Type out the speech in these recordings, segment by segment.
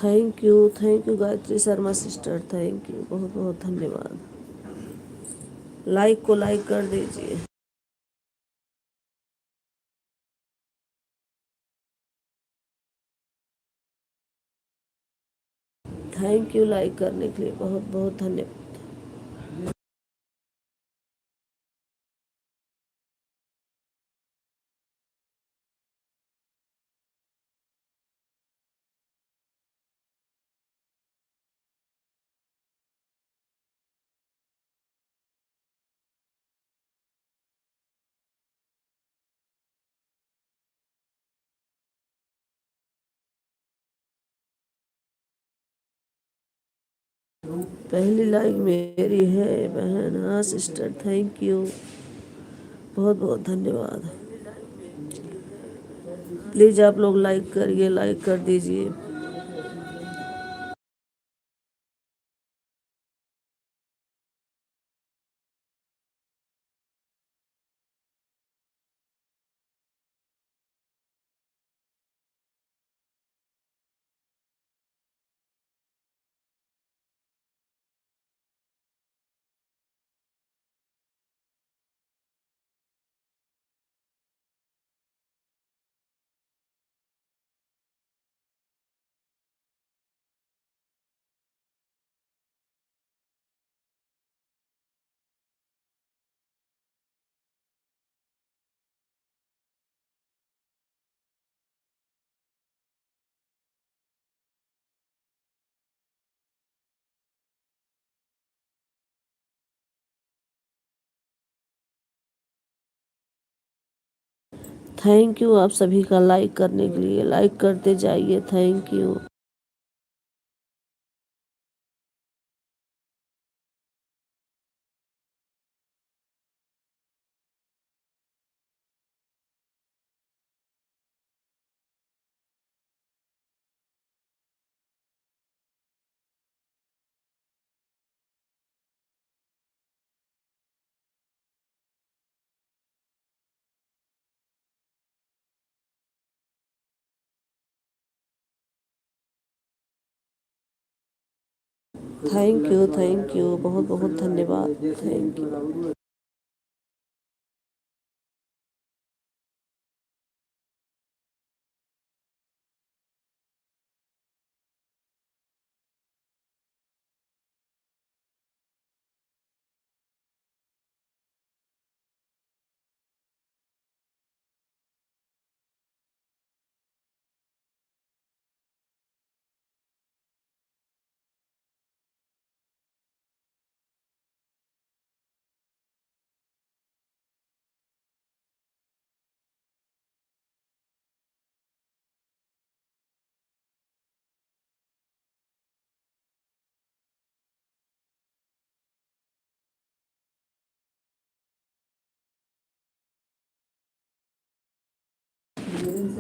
Thank you Gayatri Sharma sister, thank you, बहुत बहुत धन्यवाद। लाइक को लाइक कर दीजिए। थैंक यू लाइक करने के लिए, बहुत बहुत धन्यवाद। पहली लाइक मेरी है बहन। हाँ सिस्टर, थैंक यू, बहुत बहुत धन्यवाद। प्लीज़ आप लोग लाइक करिए, लाइक कर दीजिए। थैंक यू आप सभी का लाइक करने के लिए, लाइक करते जाइए। Thank you. थैंक यू, बहुत बहुत धन्यवाद। Thank you.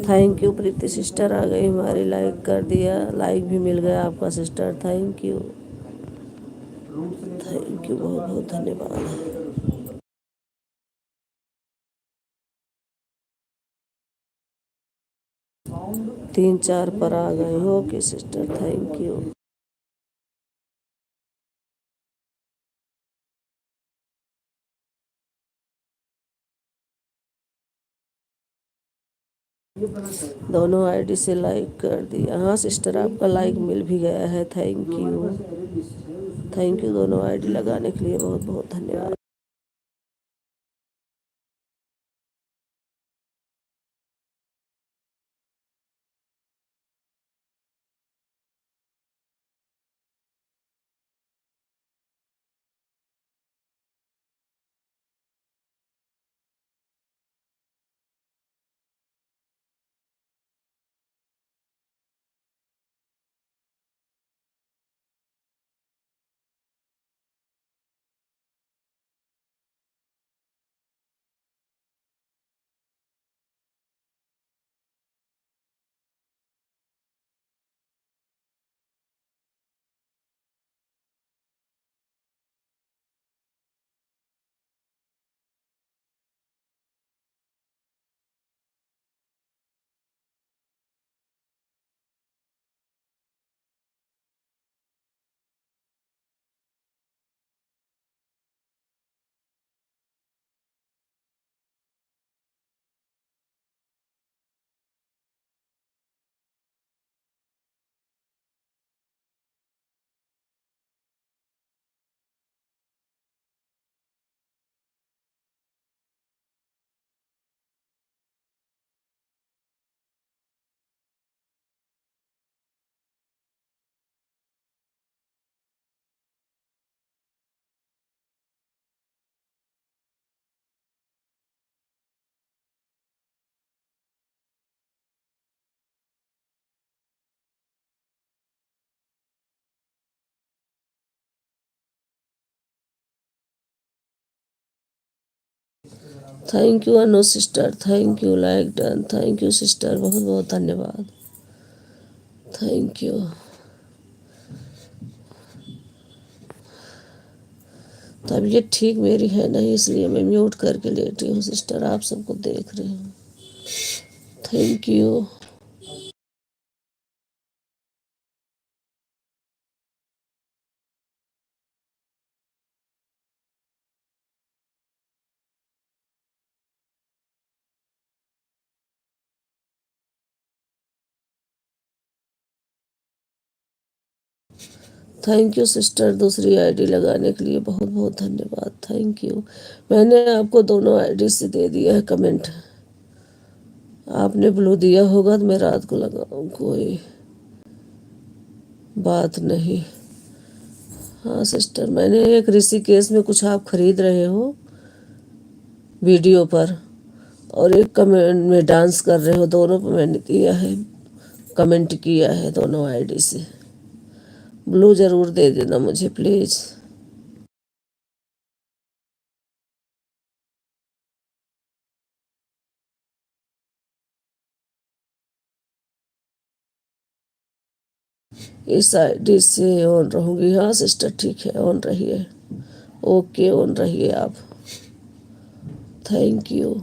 Thank you Preeti sister आ गई हमारी, लाइक कर दिया, लाइक भी मिल गया आपका sister. Thank you, thank you, बहुत बहुत धन्यवाद। 3 4 पर आ गए हो कि सिस्टर, थैंक यू। दोनों आईडी से लाइक कर दिया। हाँ सिस्टर, आपका लाइक मिल भी गया है। थैंक यू, थैंक यू, दोनों आईडी लगाने के लिए बहुत बहुत धन्यवाद। Thank you Anu sister, thank you, like done, thank you sister, बहुत बहुत धन्यवाद, थैंक यू। तबीयत ठीक मेरी है नहीं, इसलिए मैं म्यूट करके लेटी हूँ सिस्टर, आप सबको देख रही हूँ। Thank you. Thank you sister, दूसरी आईडी लगाने के लिए बहुत बहुत धन्यवाद, थैंक यू। मैंने आपको दोनों आईडी से दे दिया है कमेंट, आपने ब्लू दिया होगा तो मैं रात को लगाऊँ, कोई बात नहीं। हाँ सिस्टर, मैंने एक ऋषिकेश में कुछ आप खरीद रहे हो वीडियो पर, और एक कमेंट में डांस कर रहे हो, दोनों पर मैंने दिया है, कमेंट किया है दोनों आईडी से। ब्लू ज़रूर दे देना मुझे प्लीज़। इस आईडी से ऑन रहूँगी। हाँ सिस्टर ठीक है, ऑन रहिए, ओके ऑन रहिए आप, थैंक यू।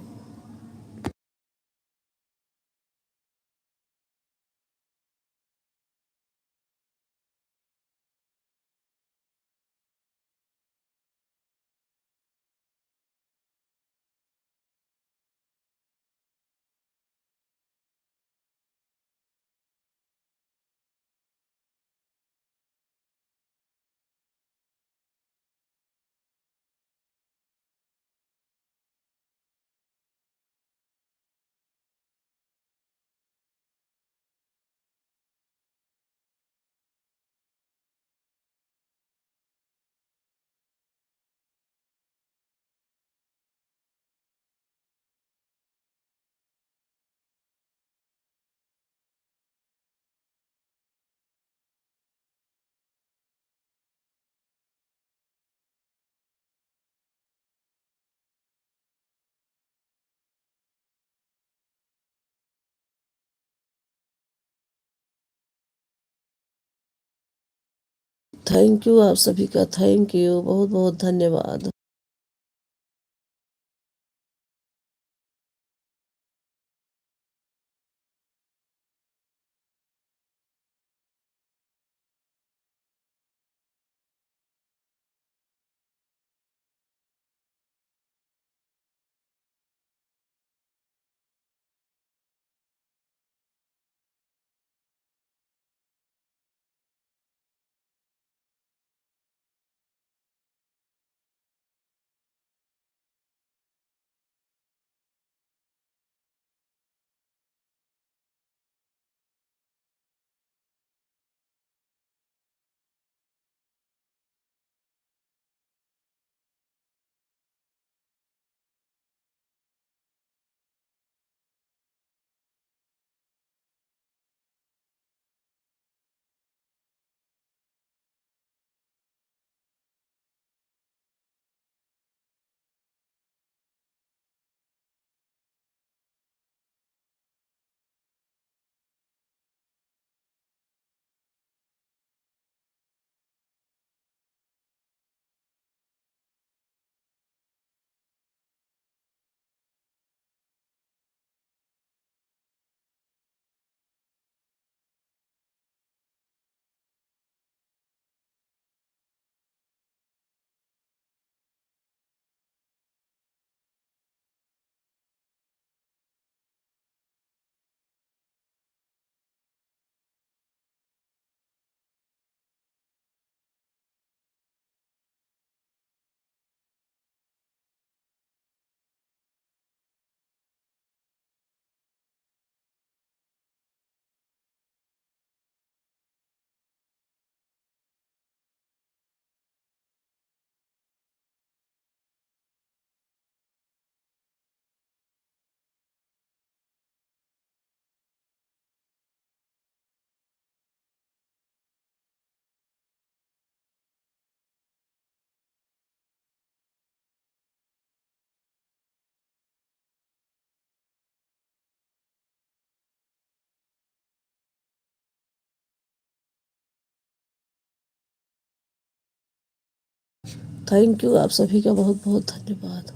थैंक यू आप सभी का, थैंक यू, बहुत बहुत धन्यवाद। थैंक यू, आप सभी का बहुत बहुत धन्यवाद।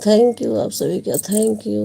थैंक यू, आप सभी का थैंक यू।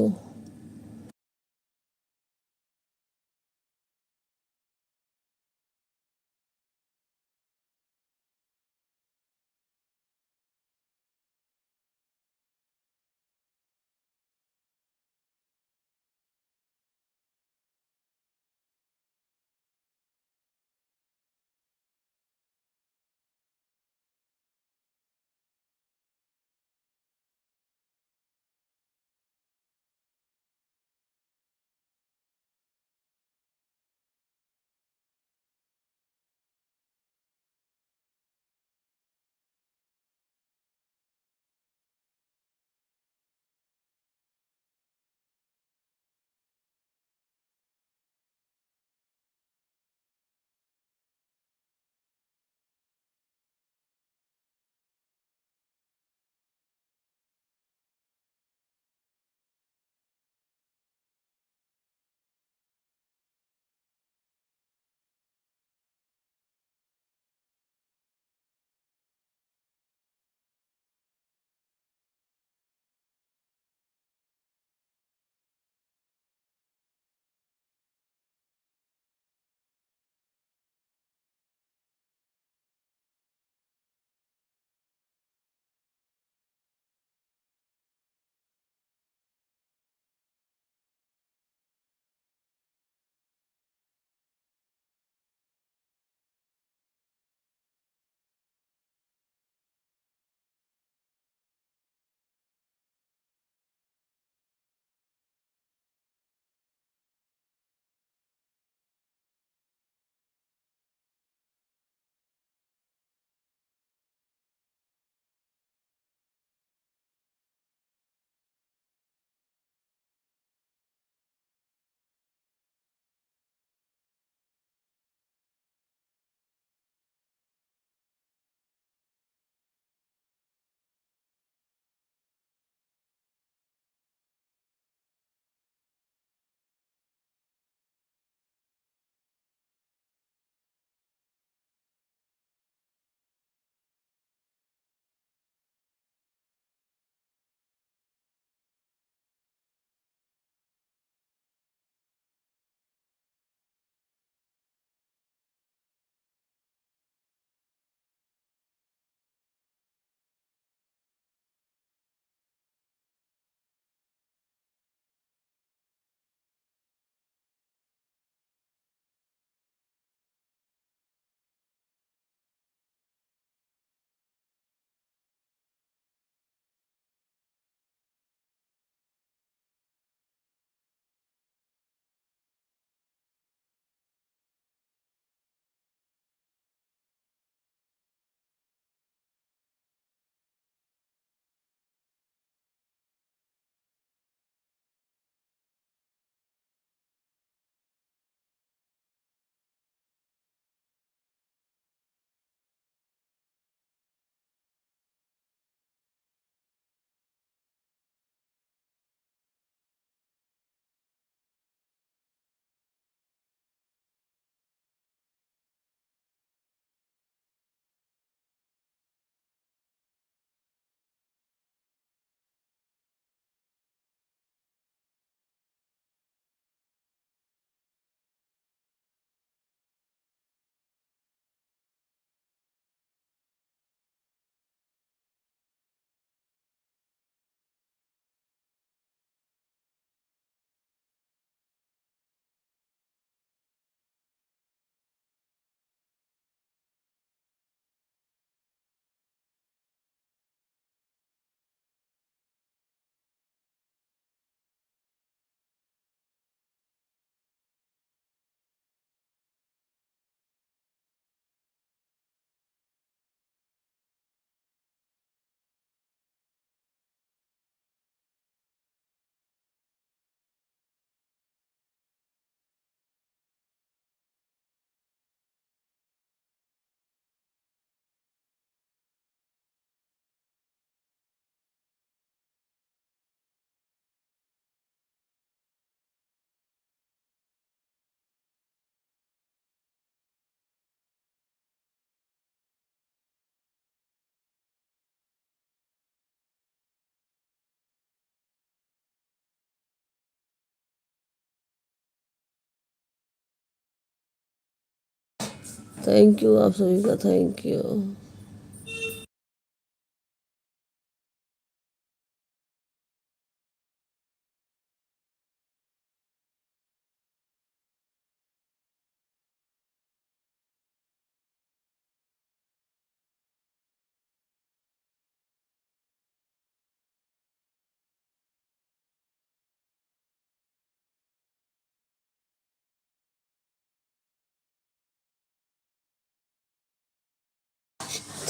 थैंक यू आप सभी का, थैंक यू।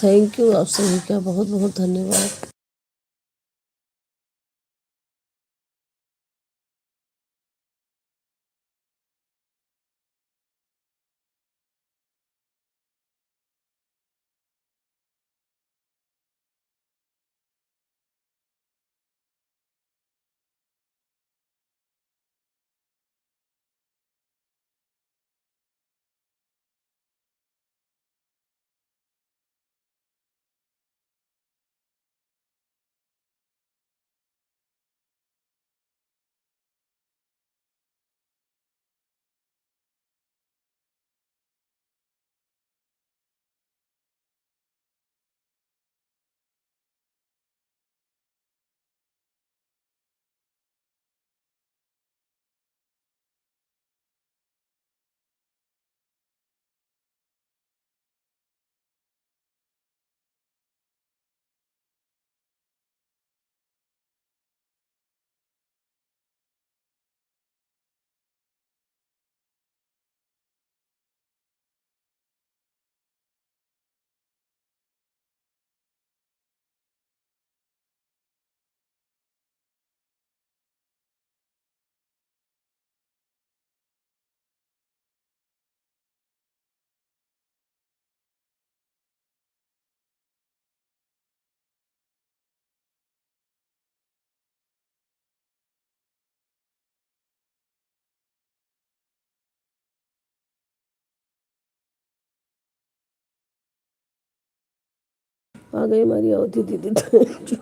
थैंक यू आप सभी का, बहुत बहुत धन्यवाद। आ गई हमारी अवधि दीदी, थैंक यू।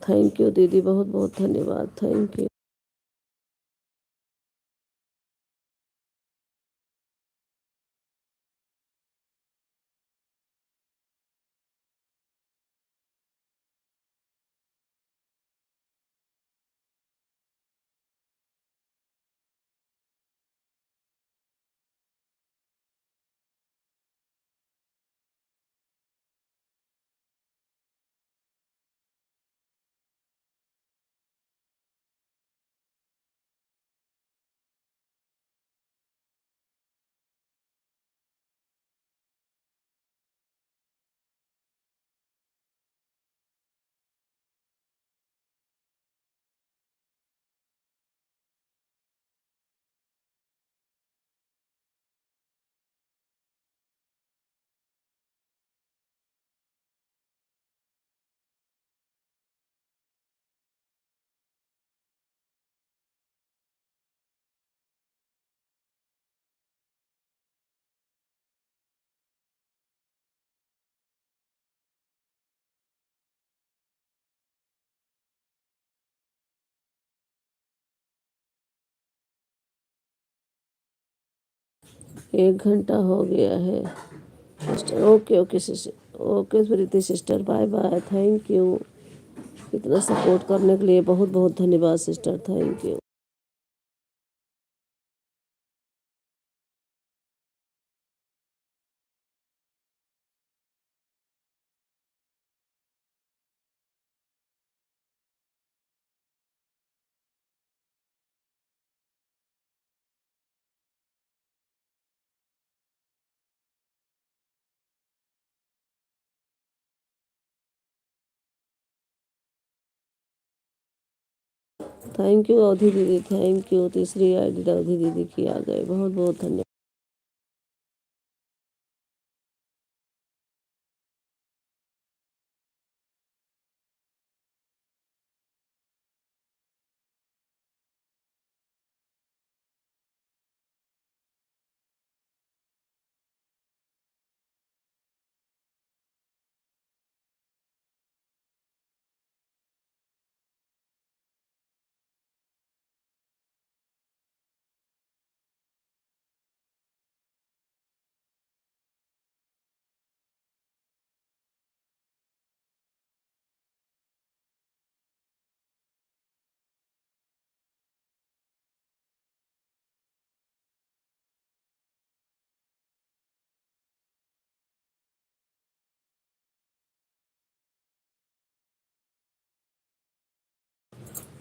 थैंक यू दीदी, बहुत बहुत धन्यवाद, थैंक यू। एक घंटा हो गया है sister. Okay okay sister, okay Preeti sister, bye bye, thank you. इतना सपोर्ट करने के लिए बहुत बहुत धन्यवाद sister, thank you. Thank you Avadhi दीदी, थैंक यू। तीसरी आईडी अवधि दीदी की आ गए, बहुत बहुत धन्यवाद।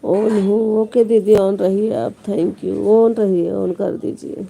ऑन हूँ। ओके दीदी, ऑन रहिए आप। Thank you. ऑन रहिए, ऑन कर दीजिए।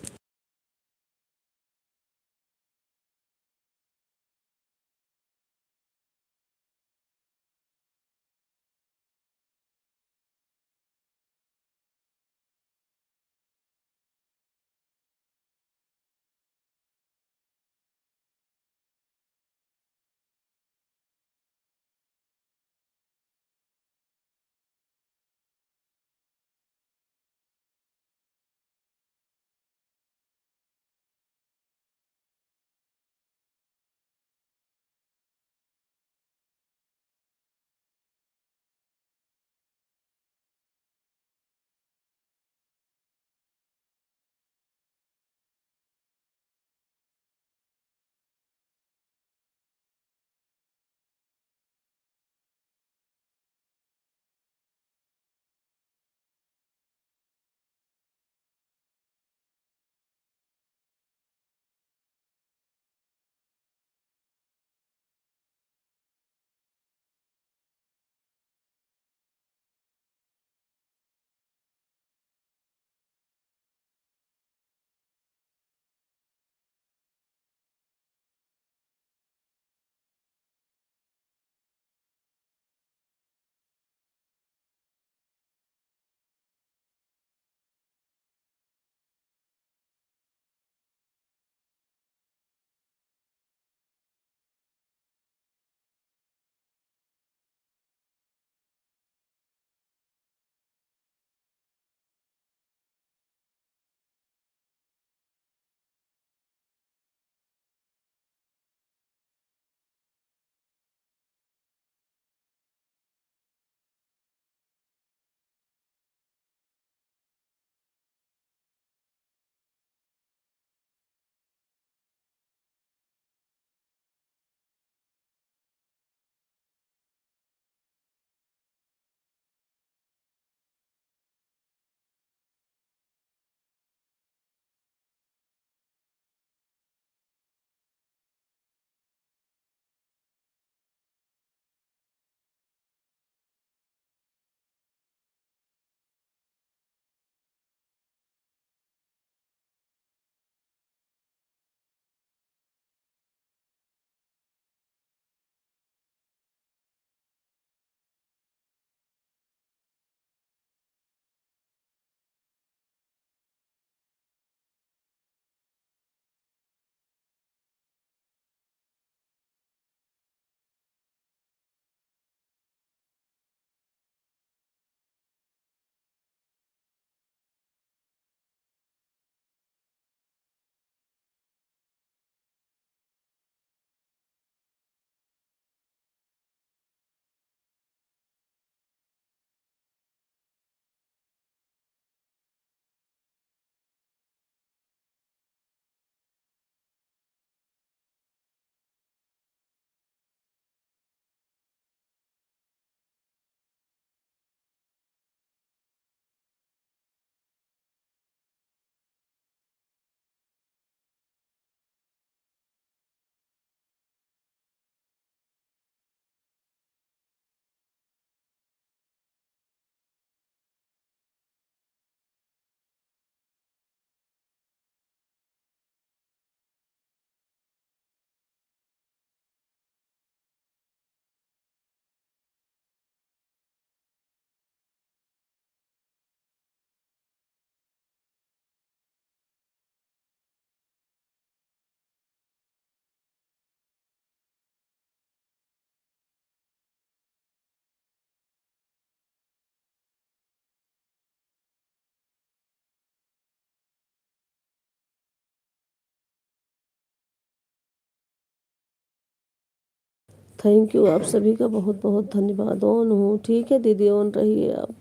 थैंक यू, आप सभी का बहुत बहुत धन्यवाद। ऑन हूँ, ठीक है दीदी, ऑन रहिए आप।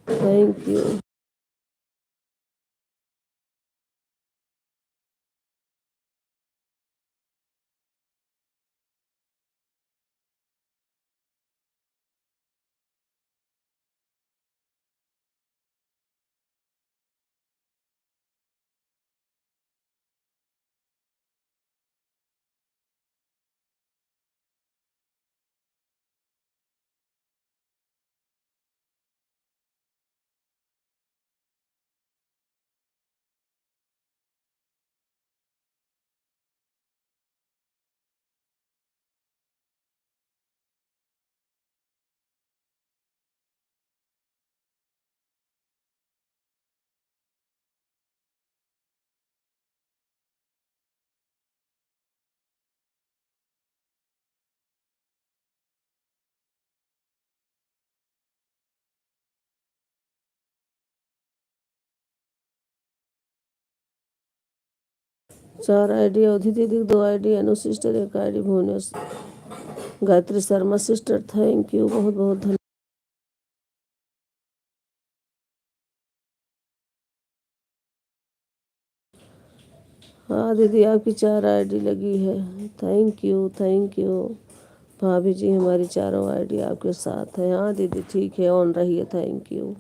Thank you. 4 आईडी अवधि दीदी, 2 ID Anu sister, 1 ID Bhubaneswar Gayatri Sharma sister, thank you, बहुत बहुत धन्यवाद। हाँ दीदी, आपकी 4 आईडी लगी है, थैंक यू थैंक यू। भाभी जी हमारी चारों आईडी आपके साथ है। हाँ दीदी ठीक है, ऑन रही है, थैंक यू।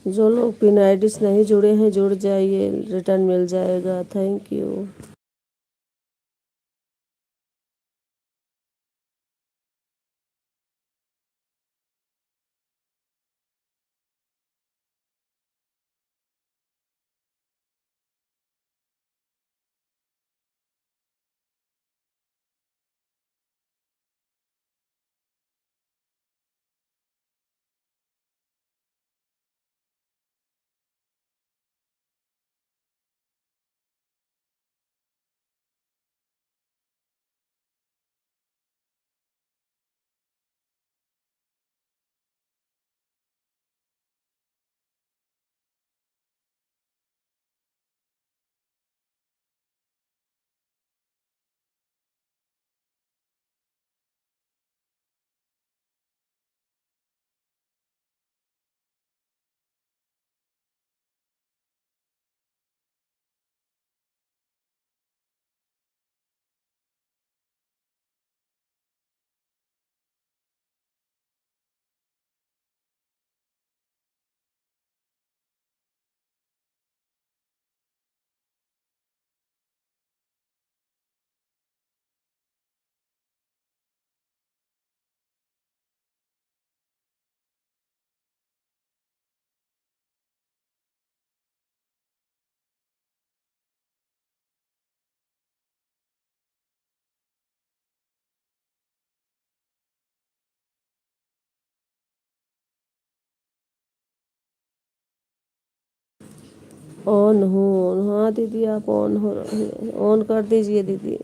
जो लोग पिन आईडी से नहीं जुड़े हैं जुड़ जाइए, रिटर्न मिल जाएगा, थैंक यू। ऑन हो, हाँ दीदी आप ऑन हो रही है, ऑन कर दीजिए दीदी।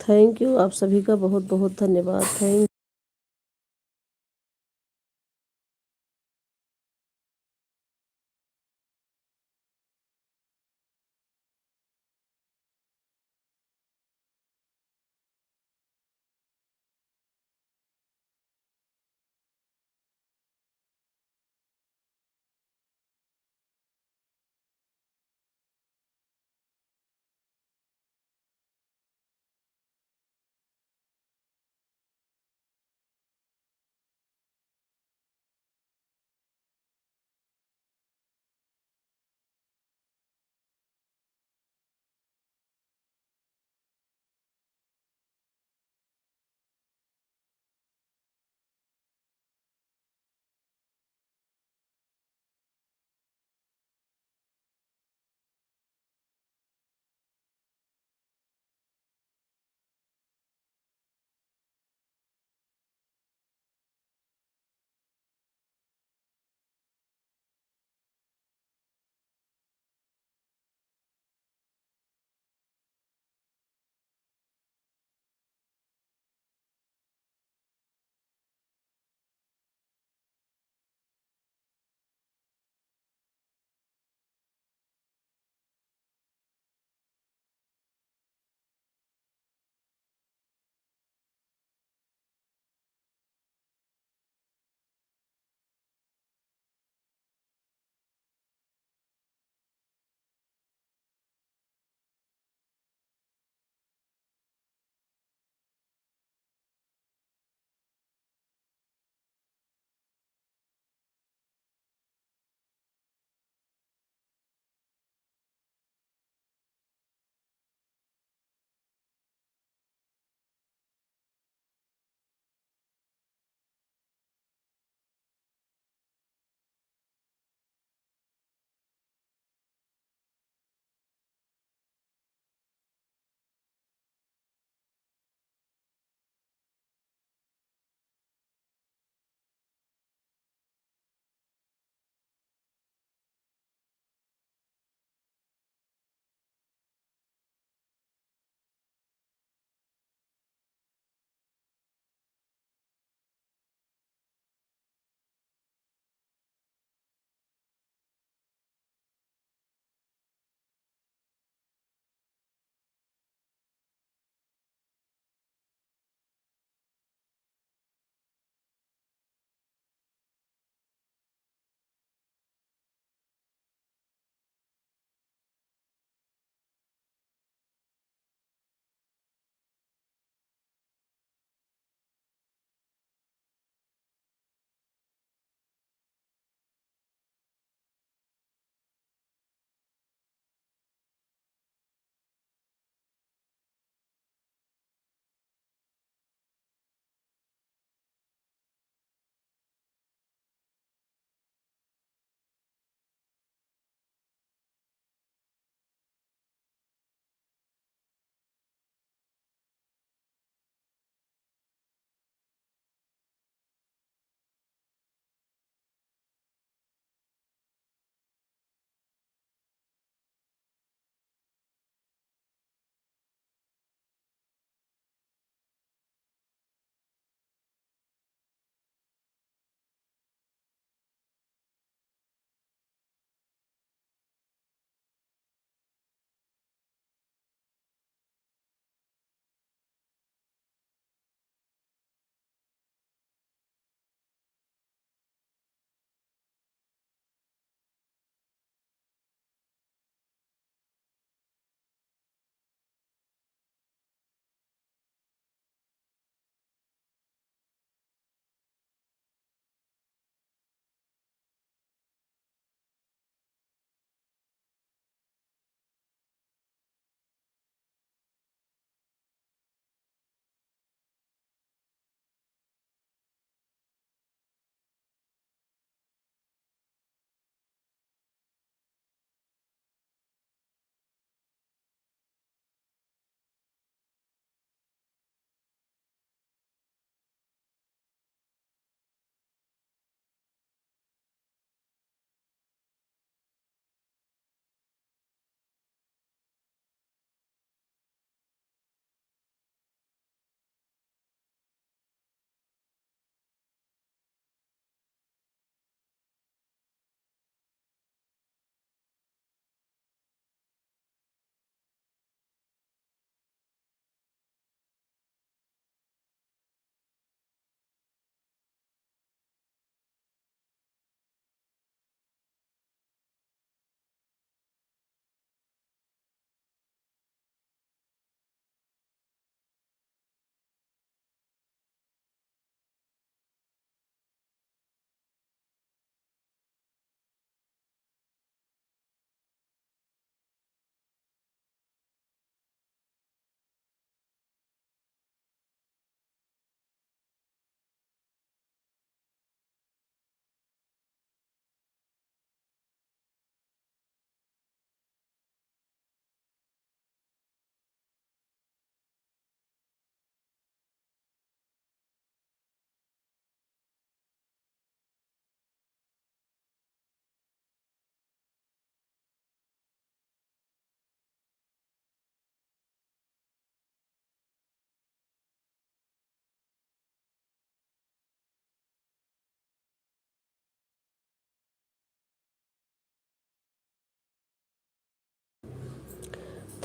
थैंक यू, आप सभी का बहुत बहुत धन्यवाद। थैंक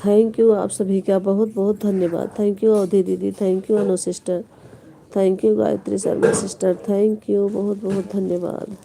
थैंक यू आप सभी का बहुत बहुत धन्यवाद। थैंक यू अवधि दीदी, thank you Anu sister, thank you Gayatri Sharma sister, thank you, बहुत बहुत धन्यवाद।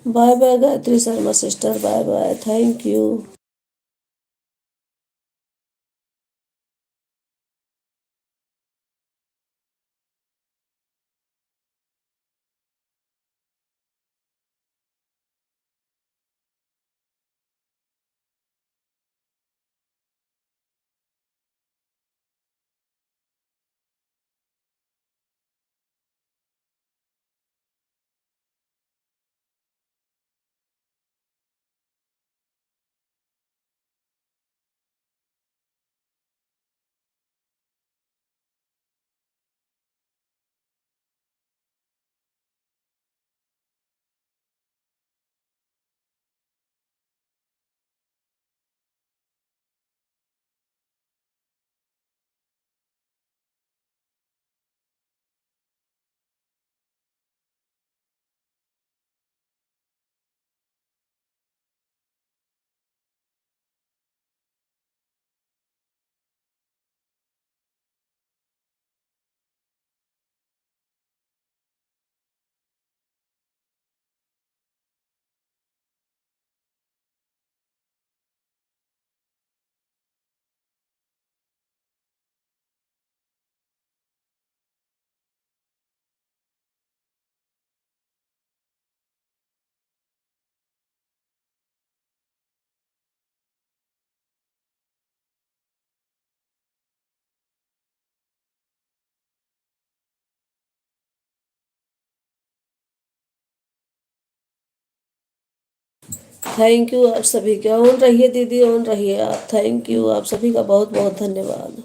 Bye bye Gayatri Sharma sister, bye bye, thank you. Thank you आप सभी का। ऑन रहिए दीदी, ऑन रहिए आप। थैंक यू आप सभी का, बहुत बहुत धन्यवाद।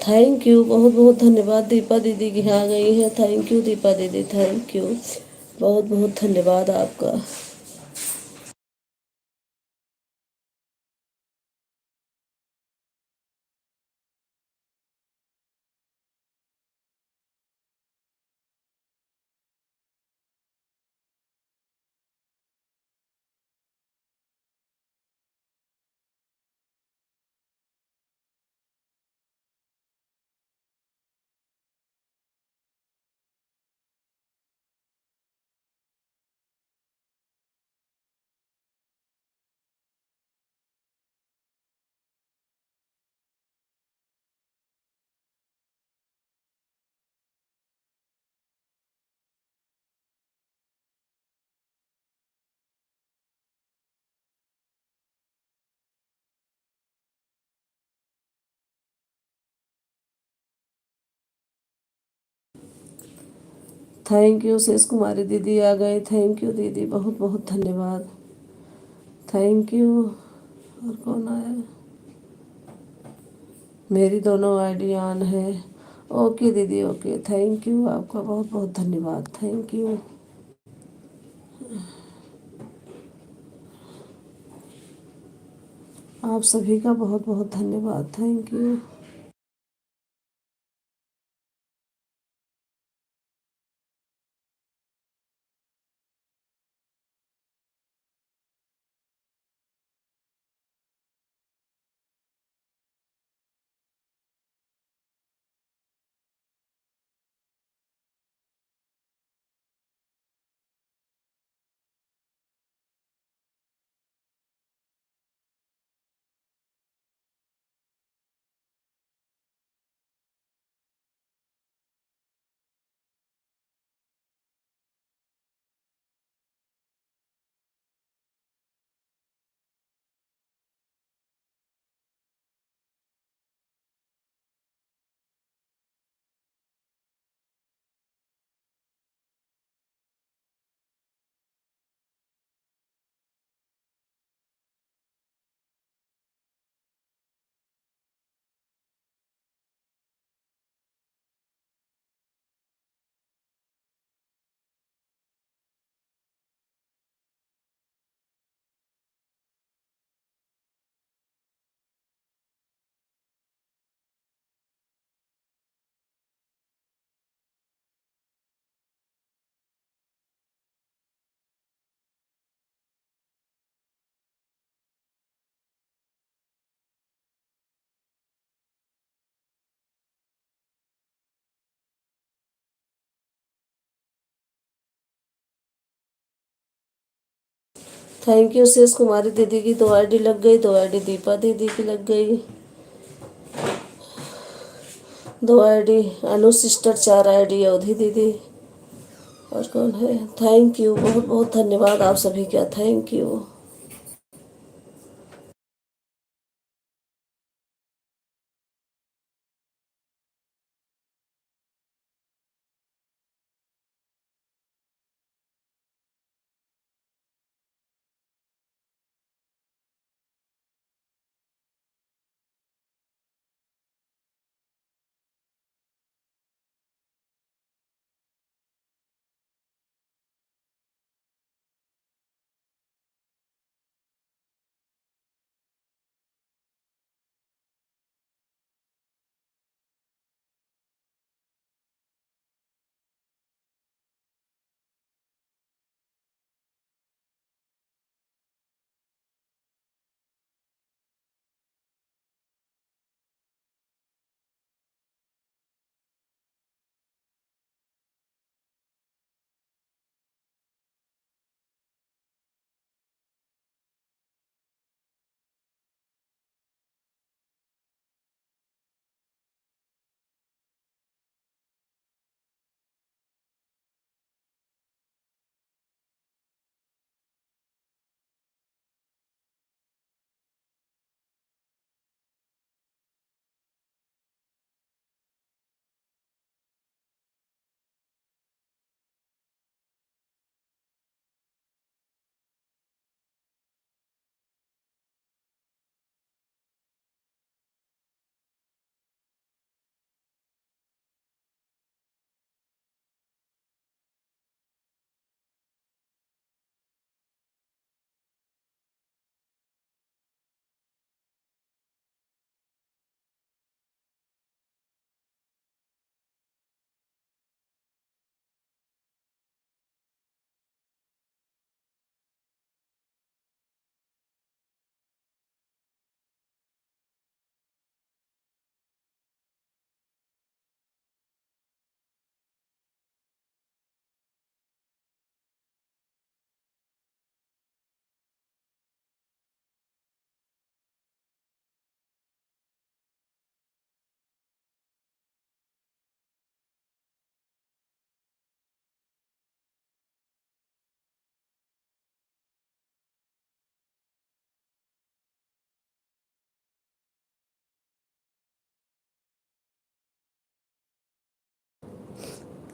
थैंक यू, बहुत बहुत धन्यवाद। दीपा दीदी की आ गई है। थैंक यू दीपा दीदी, थैंक यू, बहुत बहुत धन्यवाद आपका। थैंक यू शेष कुमारी दीदी आ गए। थैंक यू दीदी, बहुत बहुत धन्यवाद। Thank you. और कौन आया? मेरी दोनों आईडी ऑन है। ओके दीदी, ओके, थैंक यू, आपका बहुत बहुत धन्यवाद। Thank you. आप सभी का बहुत बहुत धन्यवाद। Thank you. थैंक यू शेष कुमारी दीदी की 2 आईडी लग गई। 2 आईडी दीपा दीदी की लग गई। 2 ID Anu sister. 4 ID Avadhi दीदी। और कौन है? थैंक यू, बहुत बहुत धन्यवाद आप सभी का। Thank you.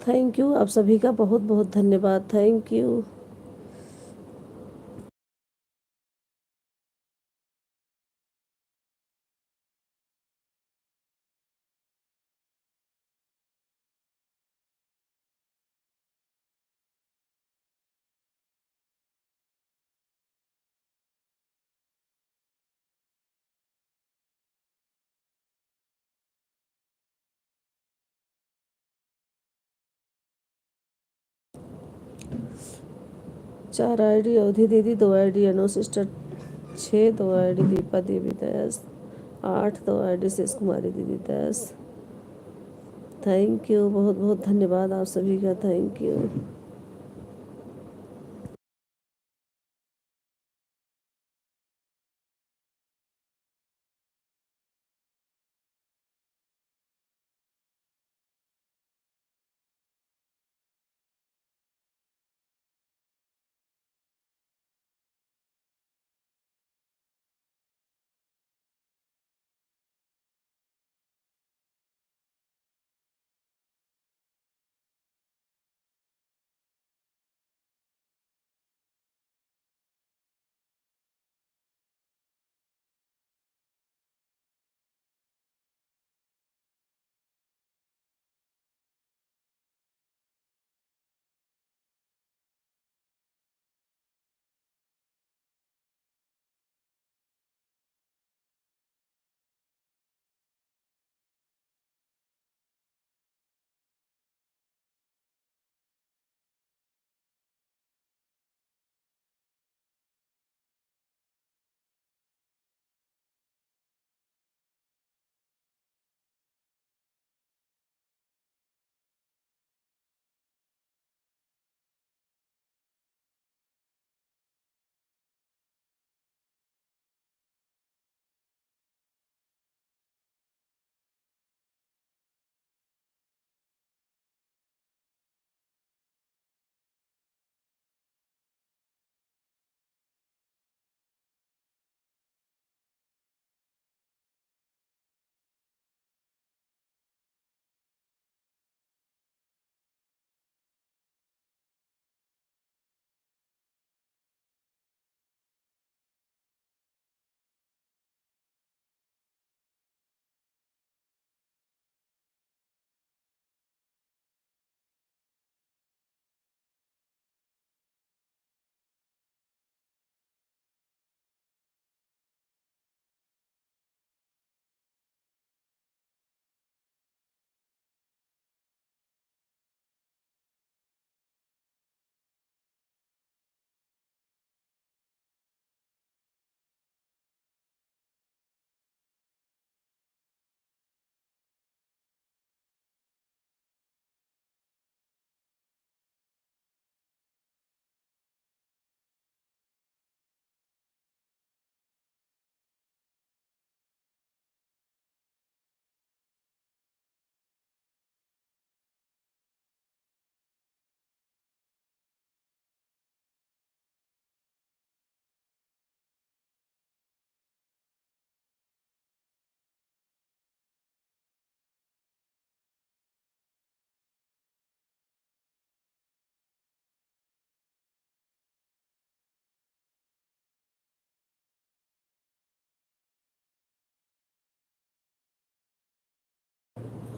थैंक यू, आप सभी का बहुत बहुत धन्यवाद। Thank you. चार आईडी अवधि दीदी, 2 ID Anu sister, 6 2 ID Deepa देवी 10, 8 2 आईडी शेष कुमारी दीदी 10। थैंक यू, बहुत बहुत धन्यवाद आप सभी का। Thank you.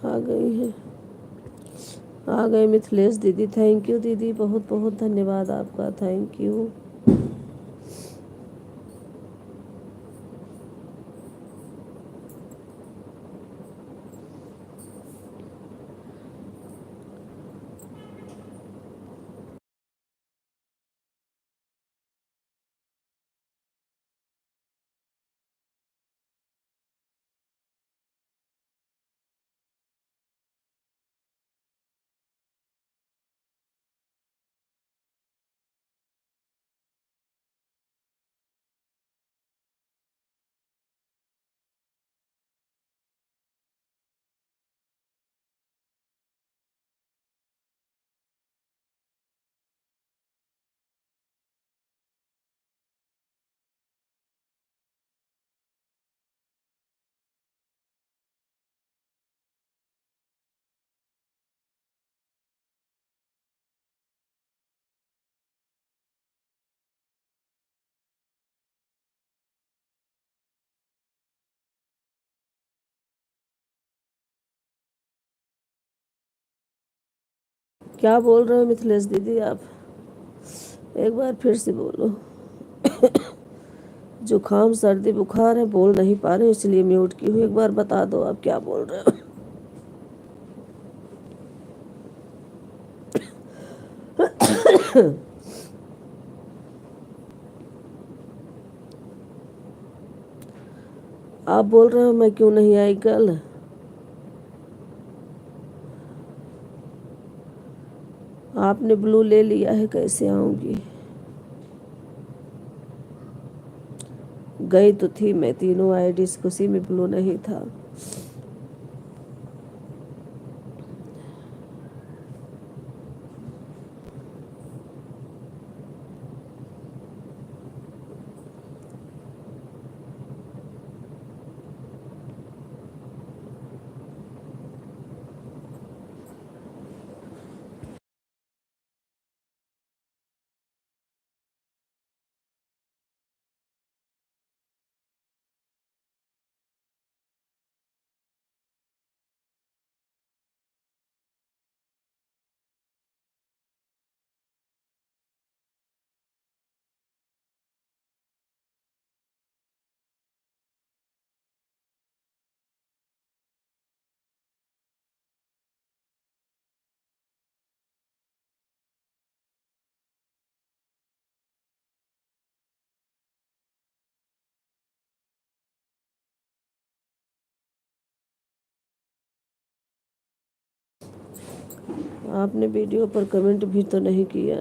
आ गई है, आ गए मिथिलेश दीदी। थैंक यू दीदी, बहुत बहुत धन्यवाद आपका। Thank you. क्या बोल रहे हो मिथिलेश दीदी आप? एक बार फिर से बोलो। जुकाम सर्दी बुखार है, बोल नहीं पा रहे इसलिए म्यूट की हूँ। एक बार बता दो आप क्या बोल रहे हो। आप बोल रहे हो मैं क्यों नहीं आई कल? आपने ब्लू ले लिया है, कैसे आऊंगी? गई तो थी मैं तीनों आईडी, किसी में ब्लू नहीं था। आपने वीडियो पर कमेंट भी तो नहीं किया।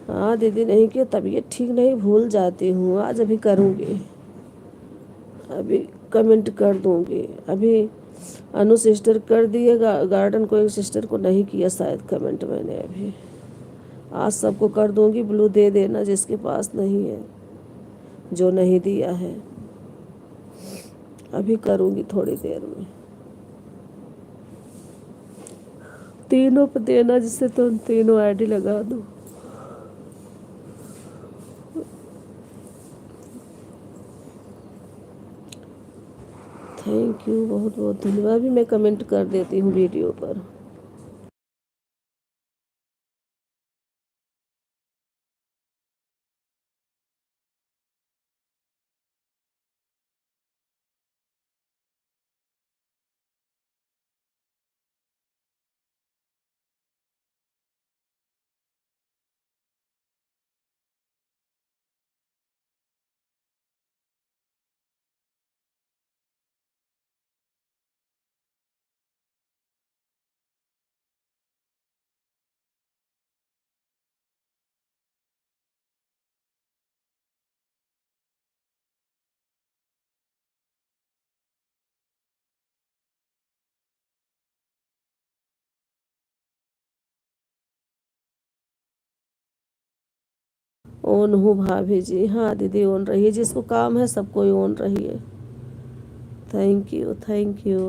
हाँ दीदी, नहीं किया, तबीयत ठीक नहीं, भूल जाती हूँ। आज अभी करूँगी, अभी कमेंट कर दूँगी। अभी अनु सिस्टर कर दिए, गार्डन को एक सिस्टर को नहीं किया शायद कमेंट मैंने अभी। आज सबको कर दूँगी। ब्लू दे देना जिसके पास नहीं है, जो नहीं दिया है। अभी करूँगी थोड़ी देर में। तीनों पे देना, जिससे तुम तीनों आईडी लगा दो। थैंक यू, बहुत बहुत धन्यवाद। अभी मैं कमेंट कर देती हूँ वीडियो पर। ओन हूँ भाभी जी। हाँ दीदी, ओन रहिए, जिसको काम है सबको ओन रहिए। Thank you, thank you.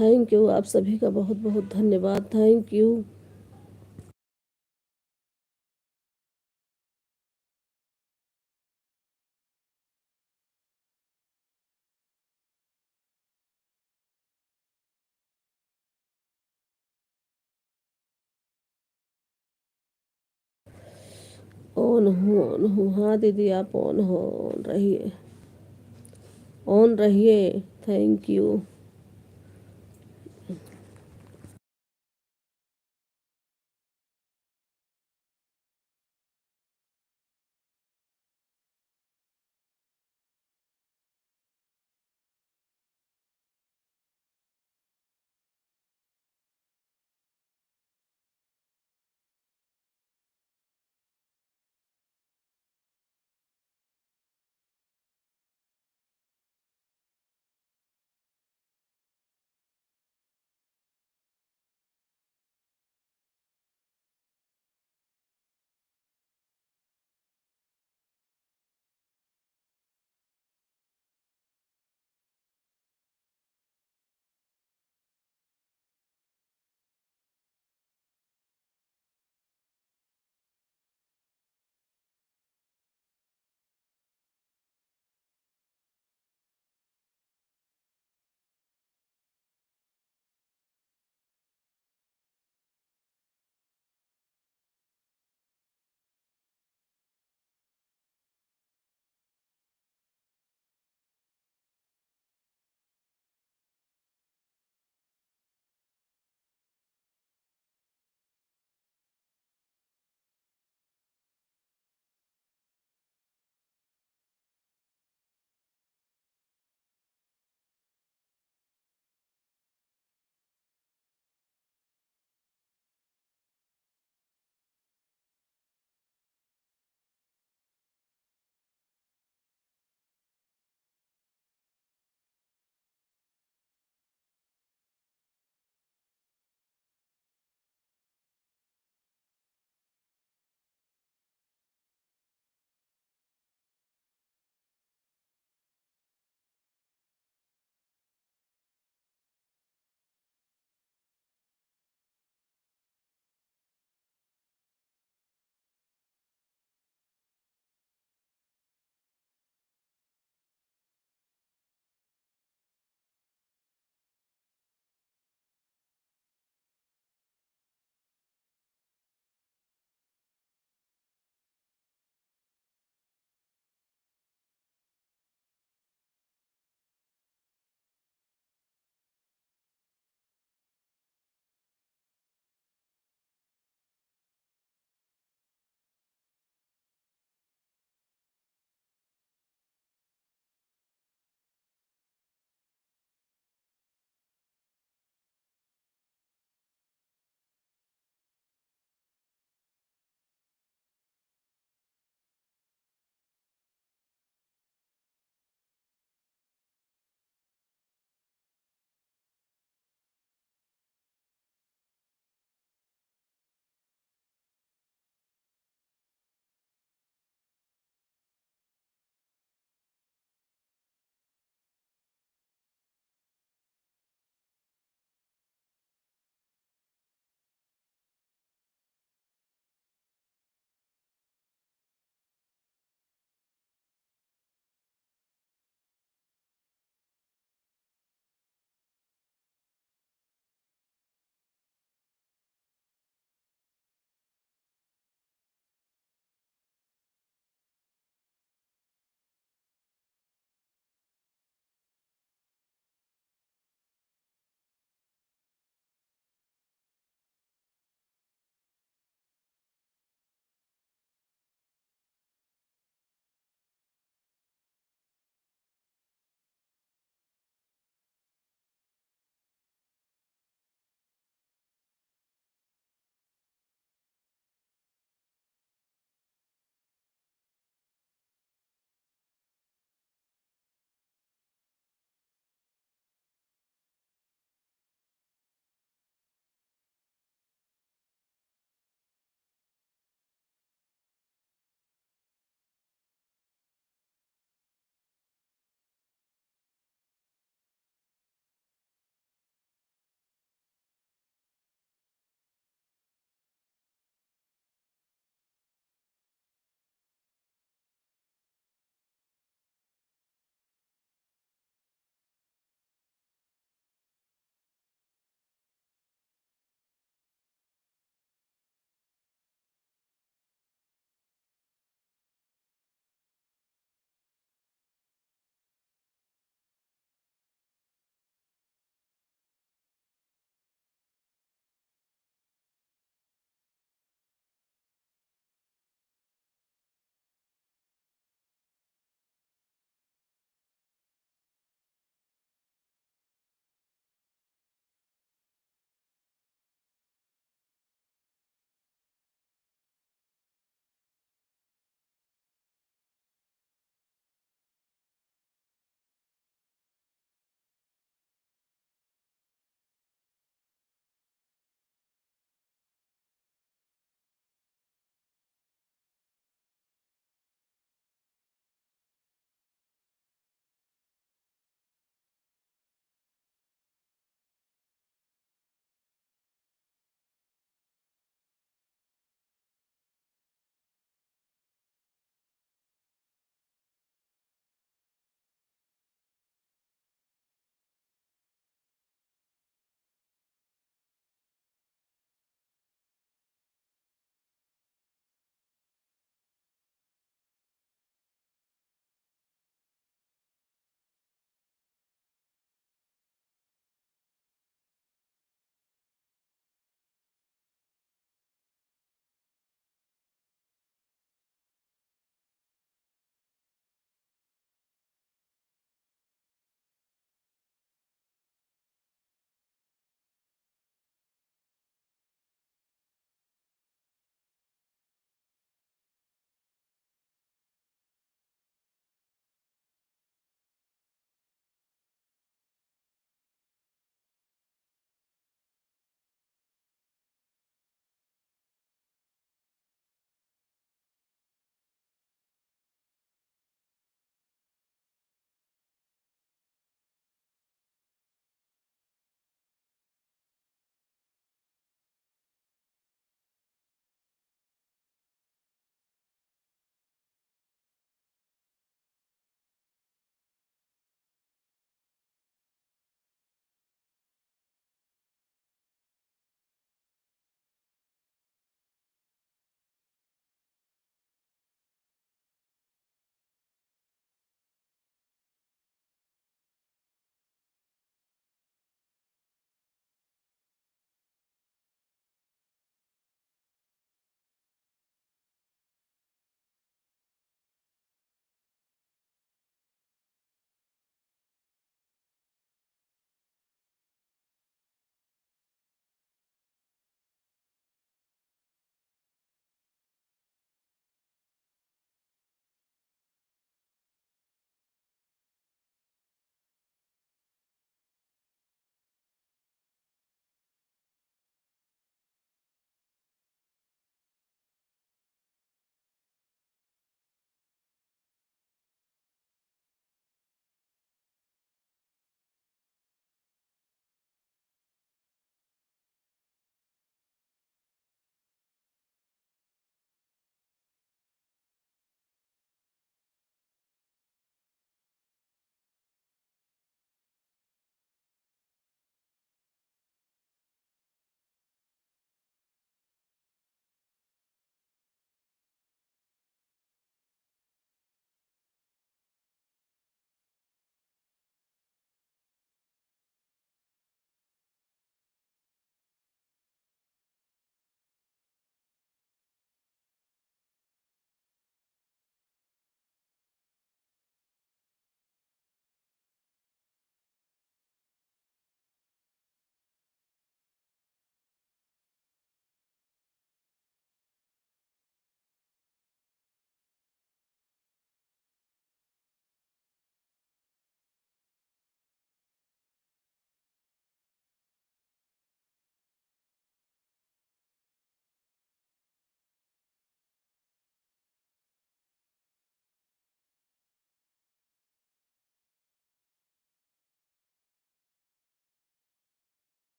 Thank you, आप सभी का बहुत बहुत धन्यवाद। Thank you. ऑन हूँ। हाँ दीदी, आप ऑन रहिए, ऑन रहिए। Thank you.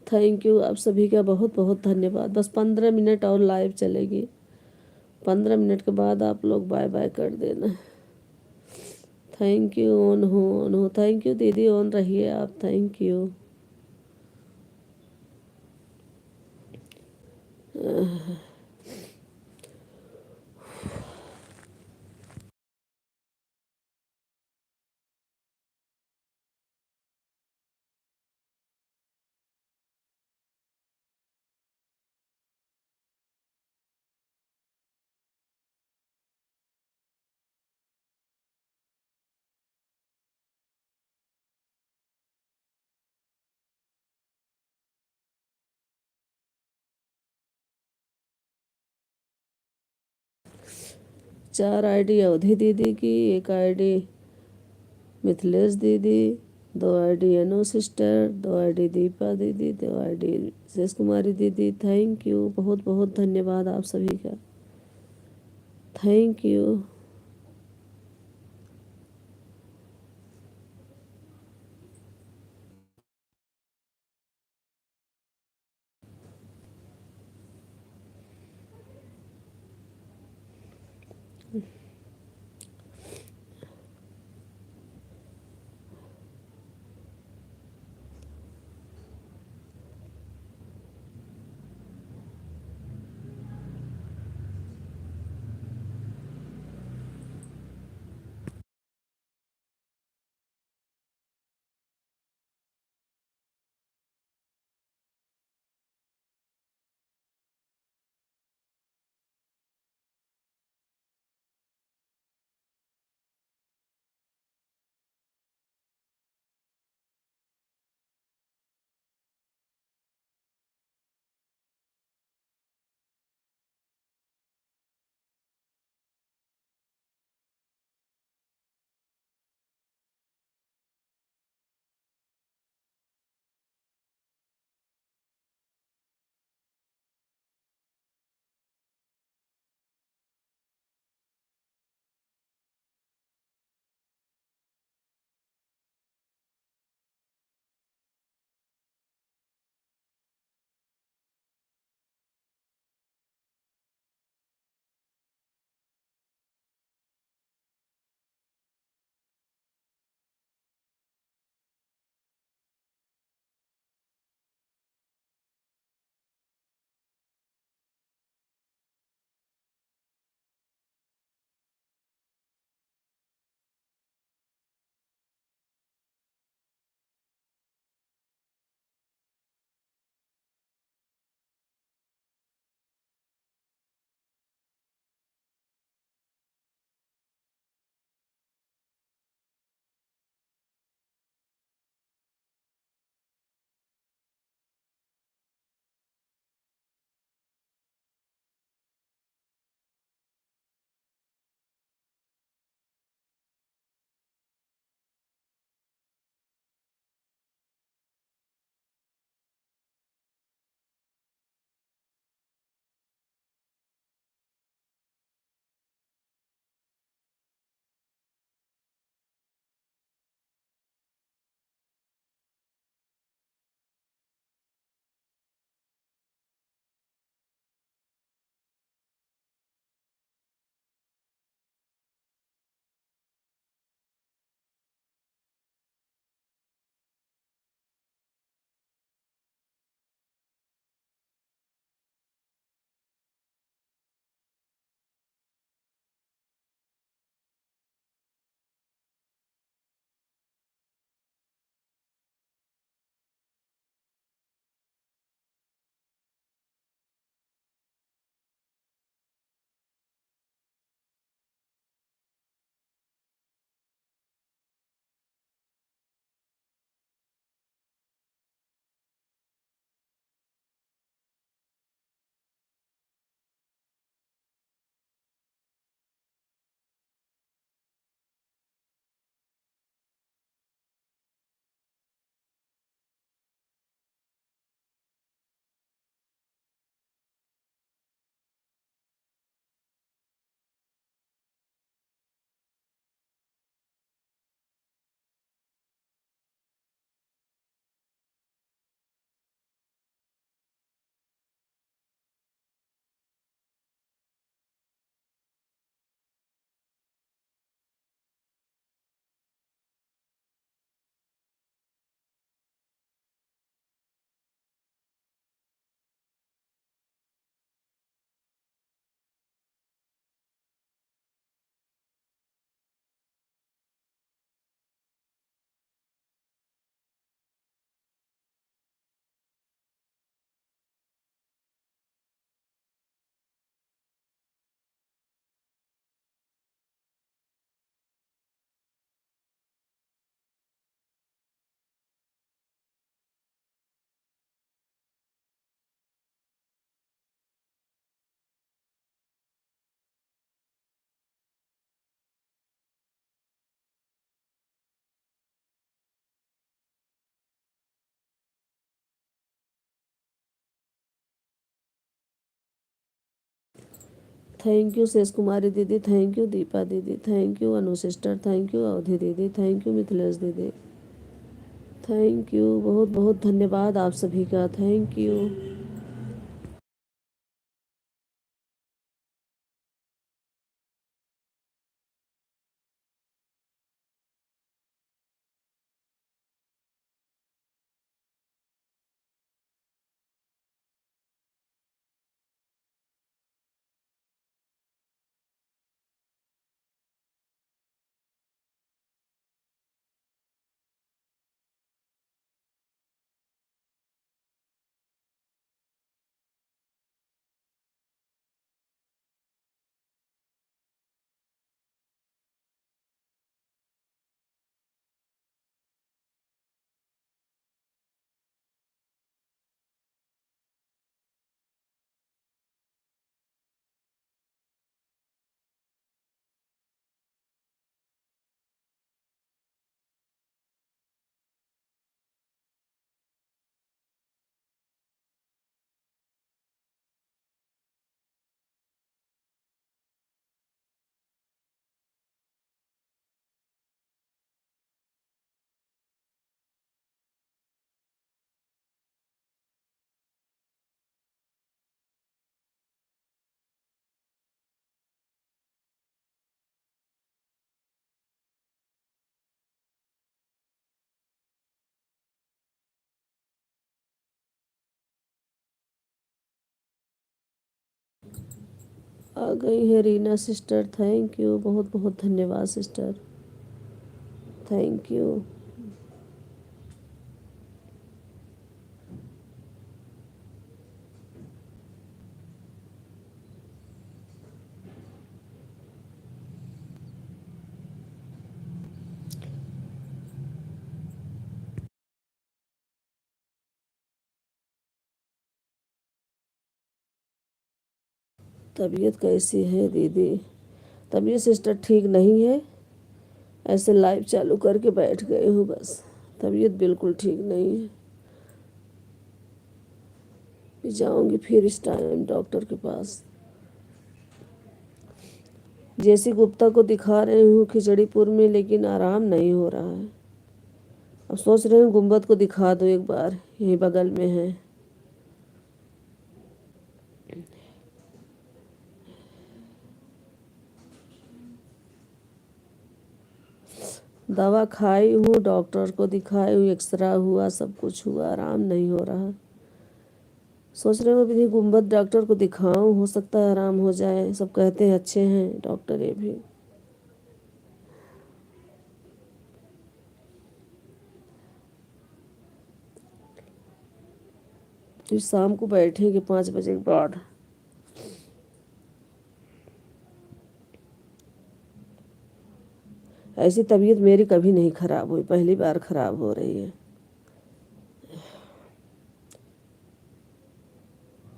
थैंक यू, आप सभी का बहुत बहुत धन्यवाद। बस 15 मिनट और लाइव चलेगी, 15 मिनट के बाद आप लोग बाय बाय कर देना। Thank you. ऑन हो। थैंक यू दीदी, ऑन रहिए आप। Thank you. 4 आईडी अवधि दीदी की, 1 आईडी मिथिलेश दीदी, 2 ID Anu sister, 2 ID Deepa दीदी, 2 आईडी शेष कुमारी दीदी। थैंक यू, बहुत बहुत धन्यवाद आप सभी का। Thank you. थैंक यू शेष कुमारी दीदी, थैंक यू दीपा दीदी, thank you Anu sister, thank you Avadhi दीदी, थैंक यू मिथिलेश दीदी, थैंक यू, बहुत बहुत धन्यवाद आप सभी का, थैंक यू। आ गई है रीना सिस्टर, थैंक यू, बहुत बहुत धन्यवाद सिस्टर, थैंक यू। तबीयत कैसी है दीदी? तबीयत सिस्टर ठीक नहीं है, ऐसे लाइव चालू करके बैठ गए हूँ बस, तबीयत बिल्कुल ठीक नहीं है। भी जाऊँगी फिर इस टाइम डॉक्टर के पास। जेसी गुप्ता को दिखा रही हूँ खिचड़ीपुर में, लेकिन आराम नहीं हो रहा है। अब सोच रहे हूँ गुम्बद को दिखा दो एक बार, यहीं बगल में है। दवा खाई हूँ, डॉक्टर को दिखाई हूँ, एक्सरा हुआ, सब कुछ हुआ, आराम नहीं हो रहा। सोच रहे हूँ अभी गुम्बद डॉक्टर को दिखाऊं, हो सकता है आराम हो जाए। सब कहते हैं अच्छे हैं डॉक्टर ये भी। फिर शाम को बैठेंगे 5 बजे के बाद। ऐसी तबीयत मेरी कभी नहीं खराब हुई, पहली बार खराब हो रही है।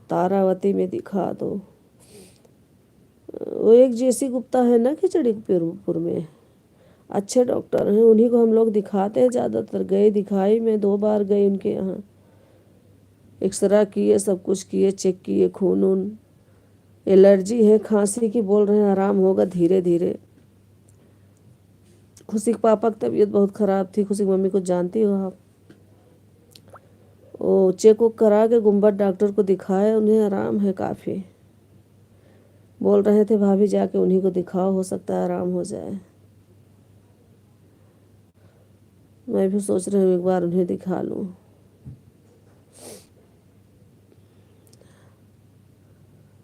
तारावती में दिखा दो। वो एक जेसी गुप्ता है ना खिचड़ीपुर में, अच्छे डॉक्टर हैं, उन्हीं को हम लोग दिखाते हैं ज़्यादातर। गए दिखाई, मैं 2 बार गई उनके यहाँ, एक्सरा किए, सब कुछ किए, चेक किए, खून उन। एलर्जी है खांसी की, बोल रहे हैं आराम होगा धीरे धीरे। खुशी के पापा की तबीयत बहुत ख़राब थी, खुशी की मम्मी को जानती हो आप। वो चेक वुक करा के गुम्बद डॉक्टर को दिखाए, उन्हें आराम है काफ़ी। बोल रहे थे भाभी जाके उन्हीं को दिखाओ, हो सकता है आराम हो जाए। मैं भी सोच रही हूँ एक बार उन्हें दिखा लूँ।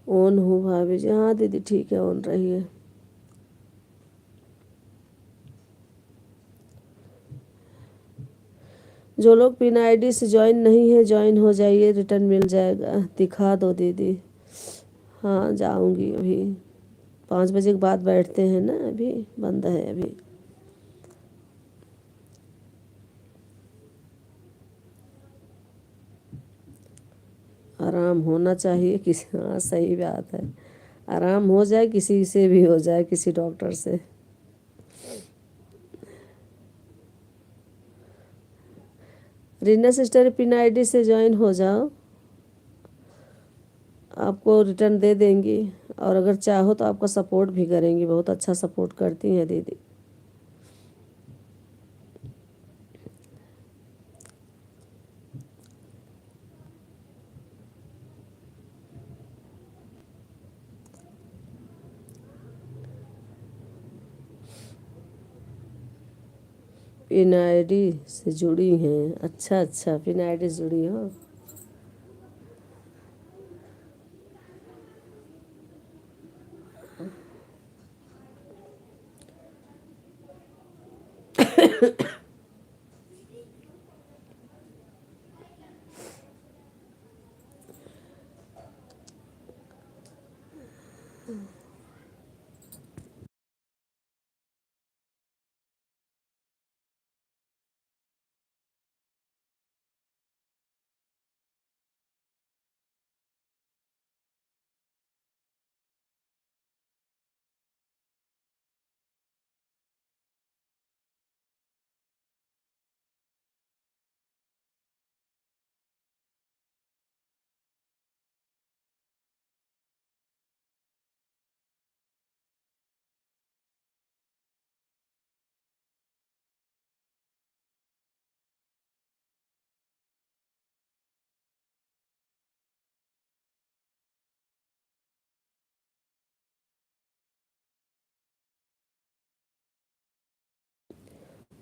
ऑन हूँ भाभी जी, हाँ दीदी ठीक है, ऑन रही है। जो लोग बिना आईडी से ज्वाइन नहीं है, ज्वाइन हो जाइए, रिटर्न मिल जाएगा। दिखा दो दीदी। हाँ जाऊँगी अभी, 5 बजे के बाद बैठते हैं ना, अभी बंद है अभी। आराम होना चाहिए किसी, हाँ सही बात है, आराम हो जाए किसी से भी हो जाए, किसी डॉक्टर से। रीना सिस्टर बिना आईडी से ज्वाइन हो जाओ, आपको रिटर्न दे देंगी। और अगर चाहो तो आपका सपोर्ट भी करेंगी, बहुत अच्छा सपोर्ट करती हैं दीदी। पिन आईडी से जुड़ी हैं, अच्छा अच्छा, पिन आईडी से जुड़ी हो।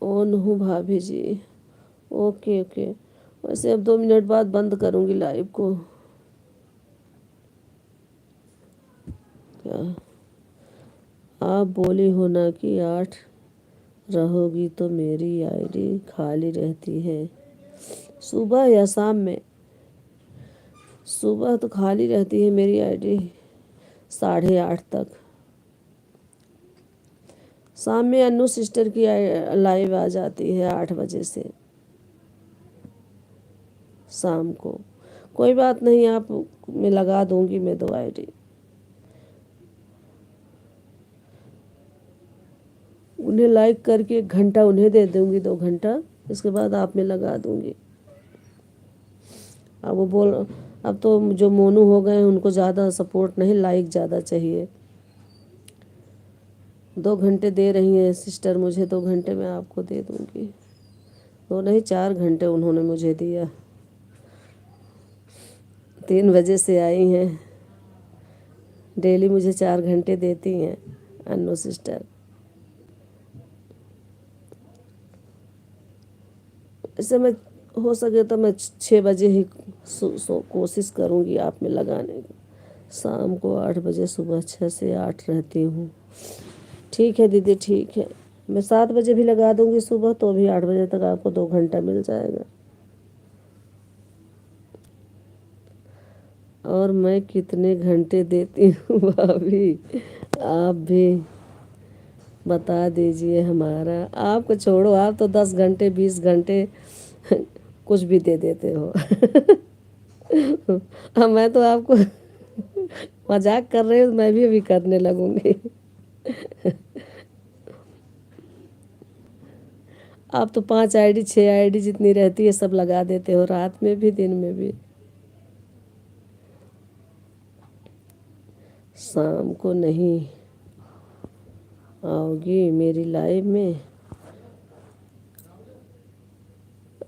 ओन हूँ भाभी जी। Okay okay. वैसे अब 2 मिनट बाद बंद करूँगी लाइव को। क्या आप बोली हो ना कि 8 रहोगी तो मेरी आईडी खाली रहती है, सुबह या शाम में? सुबह तो खाली रहती है मेरी आईडी 8:30 तक। शाम में अन्नू सिस्टर की लाइव आ जाती है 8 बजे से शाम को। कोई बात नहीं, आप मैं लगा दूंगी मैं 2 आईडी। उन्हें लाइक करके 1 घंटा उन्हें दे दूंगी, 2 घंटा, इसके बाद आप में लगा दूंगी। अब वो बोल, अब तो जो मोनू हो गए हैं उनको ज़्यादा सपोर्ट नहीं, लाइक ज़्यादा चाहिए। 2 घंटे दे रही हैं सिस्टर मुझे, 2 घंटे में आपको दे दूंगी। 2 नहीं, 4 घंटे उन्होंने मुझे दिया। 3 बजे से आई हैं, डेली मुझे 4 घंटे देती हैं अन्नू सिस्टर। इससे मैं हो सके तो मैं 6 बजे ही कोशिश करूँगी आप में लगाने की। शाम को 8 बजे, सुबह 6 से 8 रहती हूँ। ठीक है दीदी, ठीक है। मैं 7 बजे भी लगा दूँगी सुबह, तो भी 8 बजे तक आपको 2 घंटा मिल जाएगा। और मैं कितने घंटे देती हूँ भाभी, आप भी बता दीजिए। हमारा आपको छोड़ो, आप तो 10 घंटे 20 घंटे कुछ भी दे देते हो। अब मैं तो आपको मजाक कर रही हूँ, मैं भी अभी करने लगूंगी। आप तो 5 आईडी 6 आईडी जितनी रहती है सब लगा देते हो, रात में भी दिन में भी। शाम को नहीं आओगी मेरी लाइव में?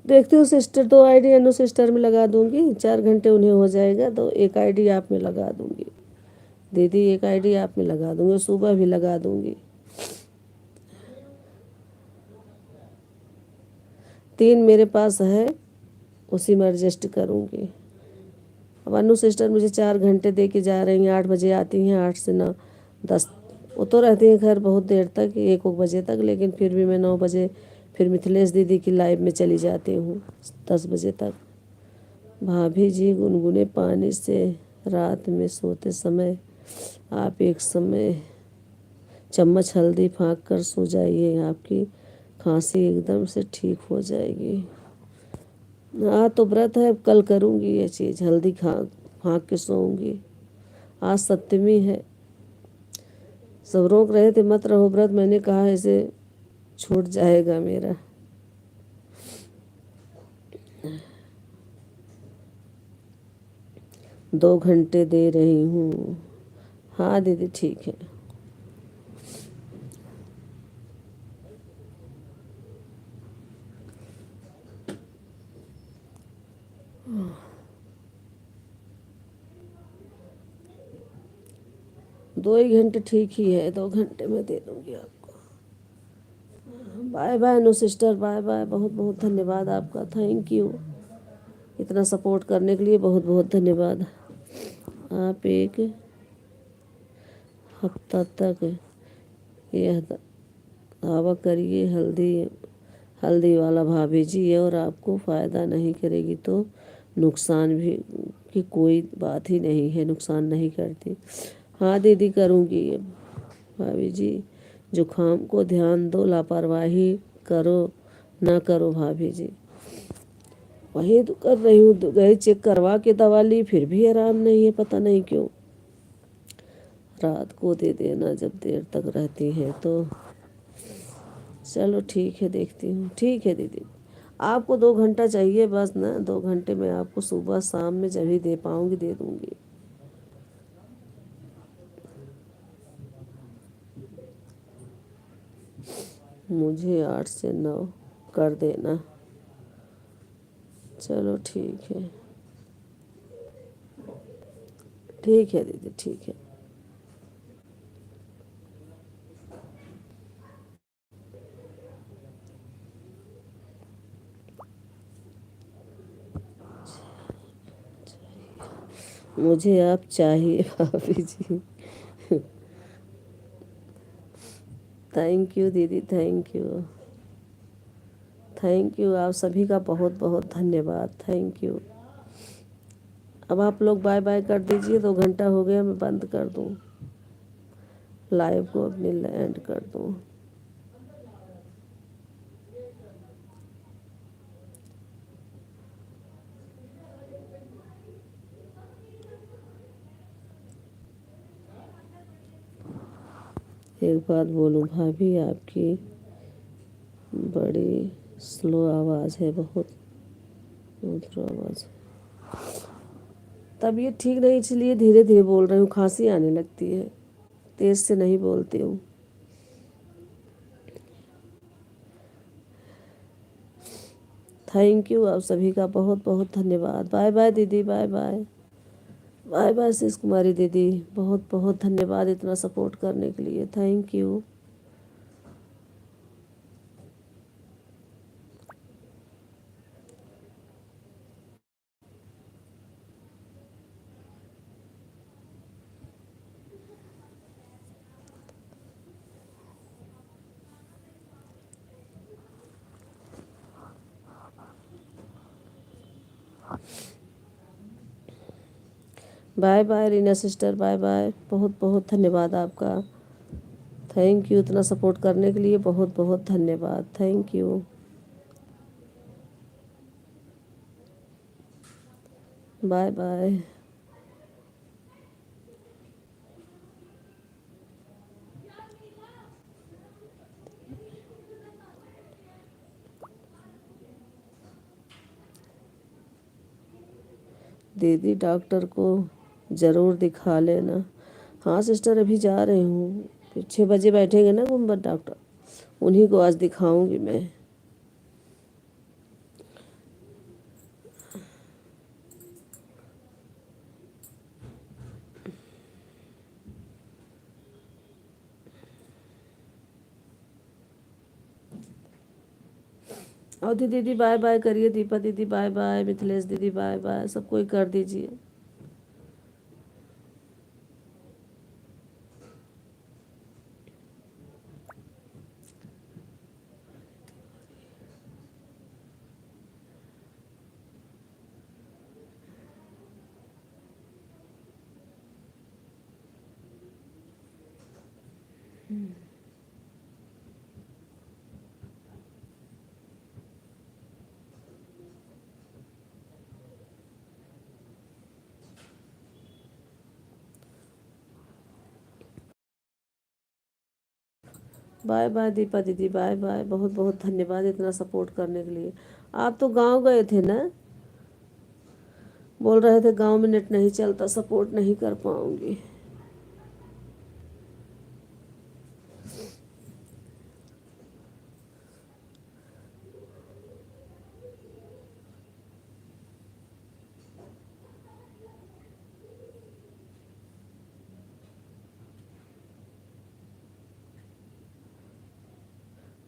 देखती हूँ सिस्टर, 2 आईडी अनु सिस्टर में लगा दूंगी, 4 घंटे उन्हें हो जाएगा, तो 1 आईडी आप में लगा दूंगी दीदी, 1 आईडी आप में लगा दूंगी, सुबह भी लगा दूंगी। 3 मेरे पास है, उसी में एडजस्ट करूंगी। अब अनु सिस्टर मुझे 4 घंटे दे के जा रही हैं, 8 बजे आती हैं, 8 से 9 10। वो तो रहती हैं खैर बहुत देर तक, 1 बजे तक, लेकिन फिर भी मैं 9 बजे फिर मिथिलेश दीदी की लाइव में चली जाती हूँ 10 बजे तक। भाभी जी, गुनगुने पानी से रात में सोते समय आप एक समय चम्मच हल्दी फाँक कर सो जाइए, आपकी खांसी एकदम से ठीक हो जाएगी। हाँ तो व्रत है, कल करूँगी ये चीज़, हल्दी फाँक के सोऊंगी। आज सप्तमी है, सब रोक रहे थे मत रहो व्रत, मैंने कहा ऐसे छूट जाएगा मेरा। दो घंटे दे रही हूँ, हाँ दीदी ठीक है। दो ही घंटे ठीक ही है, 2 घंटे में दे दूँगी आपको। Bye bye no sister, bye bye. बहुत बहुत धन्यवाद आपका, थैंक यू। इतना सपोर्ट करने के लिए बहुत बहुत धन्यवाद। आप एक हफ्ता तक यह दावा करिए हल्दी हल्दी वाला भाभी जी, और आपको फ़ायदा नहीं करेगी तो नुकसान भी की कोई बात ही नहीं है, नुकसान नहीं करती। हाँ दीदी करूँगी ये भाभी जी। जुकाम को ध्यान दो, लापरवाही करो ना करो भाभी जी। वही तो कर रही हूँ, गई चेक करवा के दवा ली, फिर भी आराम नहीं है, पता नहीं क्यों। रात को दे देना जब देर तक रहती हैं तो। चलो ठीक है, देखती हूँ। ठीक है दीदी, आपको 2 घंटा चाहिए बस ना, 2 घंटे में आपको सुबह शाम में जब भी दे पाऊँगी दे दूँगी। मुझे 8 से 9 कर देना। चलो ठीक है, ठीक है दीदी, ठीक है। मुझे आप चाहिए भाभी जी। थैंक यू दीदी, थैंक यू। थैंक यू, आप सभी का बहुत बहुत धन्यवाद, थैंक यू। अब आप लोग बाय बाय कर दीजिए, 2 घंटा हो गया, मैं बंद कर दूँ लाइव को, अपनी एंड कर दूँ। एक बात बोलूं भाभी, आपकी बड़ी स्लो आवाज़ है, बहुत स्लो आवाज़ है। तबीयत ठीक नहीं, इसलिए धीरे धीरे बोल रही हूँ, खांसी आने लगती है, तेज़ से नहीं बोलती हूँ। थैंक यू, आप सभी का बहुत बहुत धन्यवाद। बाय बाय दीदी, बाय बाय। बाय बाय शीश कुमारी दीदी, बहुत बहुत धन्यवाद इतना सपोर्ट करने के लिए, thank you. Bye bye Reena sister, bye bye. बहुत बहुत धन्यवाद आपका, थैंक यू। इतना सपोर्ट करने के लिए बहुत बहुत धन्यवाद, थैंक यू। Bye bye. दीदी डॉक्टर को ज़रूर दिखा लेना। हाँ सिस्टर, अभी जा रही हूँ, फिर 6 बजे बैठेंगे ना गुम्बद डॉक्टर, उन्हीं को आज दिखाऊंगी मैं। अवधि दीदी बाय बाय करिए, दीपा दीदी बाय बाय, मिथिलेश दीदी बाय बाय, सब कोई कर दीजिए। बाय बाय दीपा दीदी, बाय बाय। बहुत बहुत धन्यवाद इतना सपोर्ट करने के लिए। आप तो गांव गए थे ना, बोल रहे थे गांव में नेट नहीं चलता, सपोर्ट नहीं कर पाऊंगी।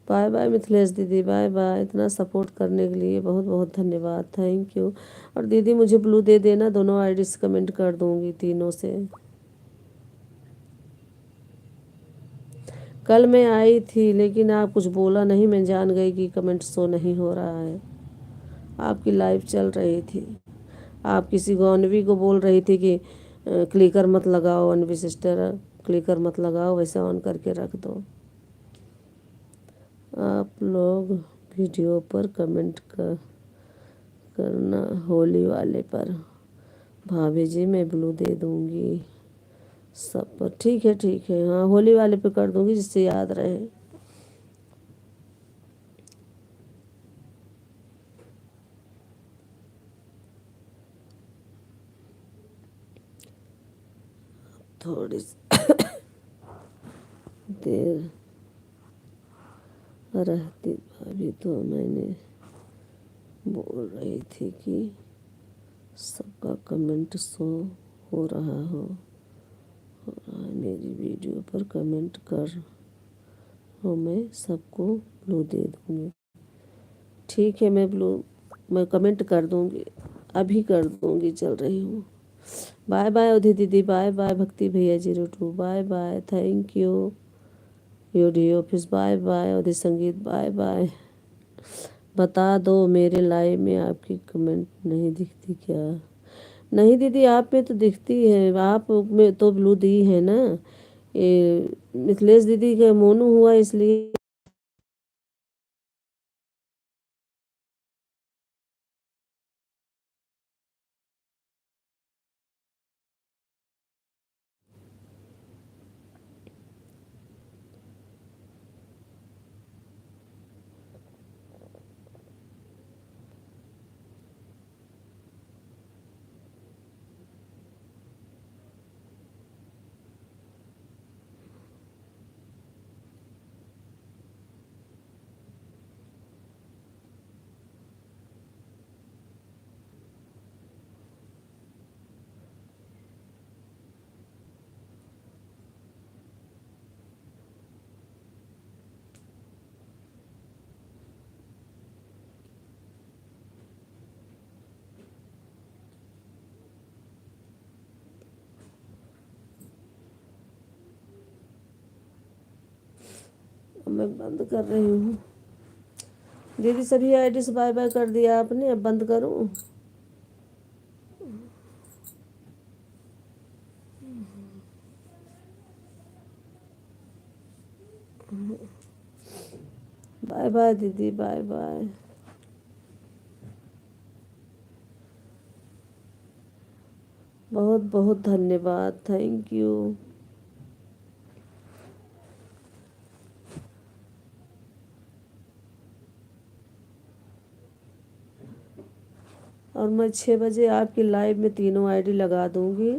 बाय बाय मिथिलेश दीदी, बाय बाय। इतना सपोर्ट करने के लिए बहुत बहुत धन्यवाद, थैंक यू। और दीदी मुझे ब्लू दे देना, दोनों आईडी से कमेंट कर दूंगी तीनों से। कल मैं आई थी लेकिन आप कुछ बोला नहीं, मैं जान गई कि कमेंट शो नहीं हो रहा है। आपकी लाइव चल रही थी, आप किसी को अनवी को बोल रही थी कि क्लिकर मत लगाओ, अनवी सिस्टर क्लिकर मत लगाओ, वैसे ऑन करके रख दो। आप लोग वीडियो पर कमेंट करना होली वाले पर। भाभी जी मैं ब्लू दे दूंगी सब पर। ठीक है ठीक है, हाँ होली वाले पे कर दूंगी जिससे याद रहे। थोड़ी देर रहती भाभी तो मैंने बोल रही थी कि सबका कमेंट शो हो रहा है, मेरी वीडियो पर कमेंट कर हो, मैं सबको ब्लू दे दूंगी। ठीक है, मैं कमेंट कर दूंगी, अभी कर दूंगी, चल रही हूँ। बाय बाय उदी दीदी, बाय बाय भक्ति भैया 02, bye bye, thank you UD office, bye bye Udi Sangeet, bye bye. बता दो मेरे लाइव में आपकी कमेंट नहीं दिखती क्या? नहीं दीदी, आप में तो दिखती है, आप में तो ब्लू दी है ना। ये मिथिलेश दीदी का मोनू हुआ इसलिए। मैं बंद कर रही हूँ दीदी, सभी आईडी से बाय बाय कर दिया आपने, अब बंद करूँ? बाय बाय दीदी, बाय बाय। बहुत बहुत धन्यवाद, थैंक यू। और मैं 6 बजे आपकी लाइव में तीनों आईडी लगा दूंगी,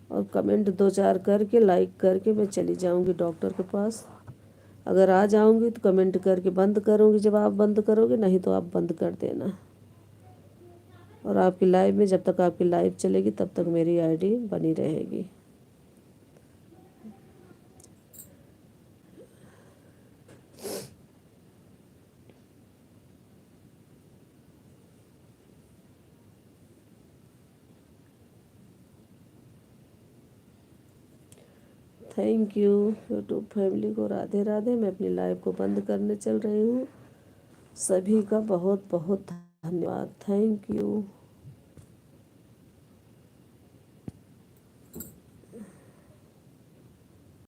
और कमेंट 2-4 करके लाइक करके मैं चली जाऊंगी डॉक्टर के पास। अगर आ जाऊंगी तो कमेंट करके बंद करूंगी, जब आप बंद करोगे, नहीं तो आप बंद कर देना। और आपकी लाइव में जब तक आपकी लाइव चलेगी तब तक मेरी आईडी बनी रहेगी। थैंक यू यूट्यूब फैमिली को, राधे राधे। मैं अपनी लाइव को बंद करने चल रही हूँ। सभी का बहुत बहुत धन्यवाद, थैंक यू।